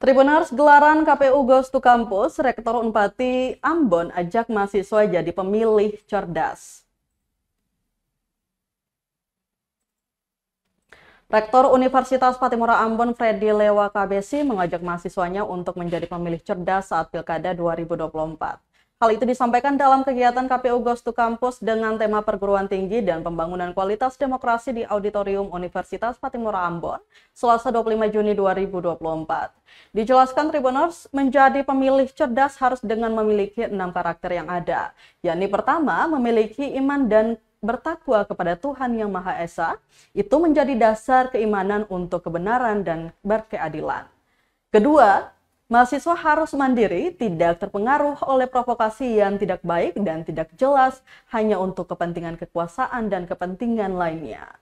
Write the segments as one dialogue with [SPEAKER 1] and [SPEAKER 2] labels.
[SPEAKER 1] Tribuners, gelaran KPU Goes to Campus, Rektor Unpati Ambon ajak mahasiswa jadi pemilih cerdas. Rektor Universitas Patimura Ambon, Freddy Lewa Kabesi, mengajak mahasiswanya untuk menjadi pemilih cerdas saat Pilkada 2024. Hal itu disampaikan dalam kegiatan KPU Goes to Campus dengan tema perguruan tinggi dan pembangunan kualitas demokrasi di Auditorium Universitas Patimura Ambon, Selasa 25 Juni 2024. Dijelaskan Tribuners, menjadi pemilih cerdas harus dengan memiliki 6 karakter yang ada, yakni pertama, memiliki iman dan bertakwa kepada Tuhan Yang Maha Esa, itu menjadi dasar keimanan untuk kebenaran dan berkeadilan. Kedua, mahasiswa harus mandiri, tidak terpengaruh oleh provokasi yang tidak baik dan tidak jelas hanya untuk kepentingan kekuasaan dan kepentingan lainnya.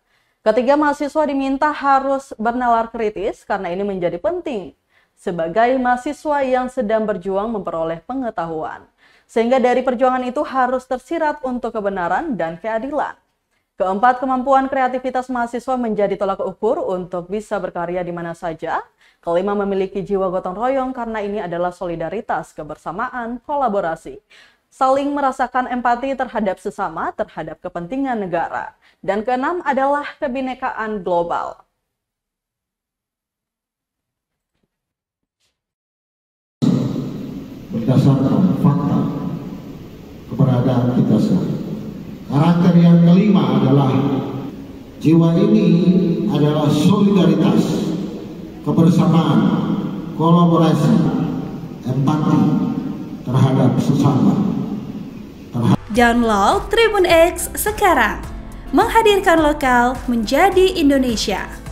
[SPEAKER 1] Ketiga, mahasiswa diminta harus bernalar kritis karena ini menjadi penting sebagai mahasiswa yang sedang berjuang memperoleh pengetahuan. Sehingga dari perjuangan itu harus tersirat untuk kebenaran dan keadilan. Keempat, kemampuan kreativitas mahasiswa menjadi tolak ukur untuk bisa berkarya di mana saja. Kelima, memiliki jiwa gotong royong karena ini adalah solidaritas, kebersamaan, kolaborasi. Saling merasakan empati terhadap sesama, terhadap kepentingan negara. Dan keenam adalah kebinekaan global.
[SPEAKER 2] Berdasarkan fakta keberadaan kita sekarang. Karakter yang kelima adalah jiwa ini adalah solidaritas, kebersamaan, kolaborasi, empati terhadap sesama.
[SPEAKER 3] Download Tribun X sekarang, menghadirkan lokal menjadi Indonesia.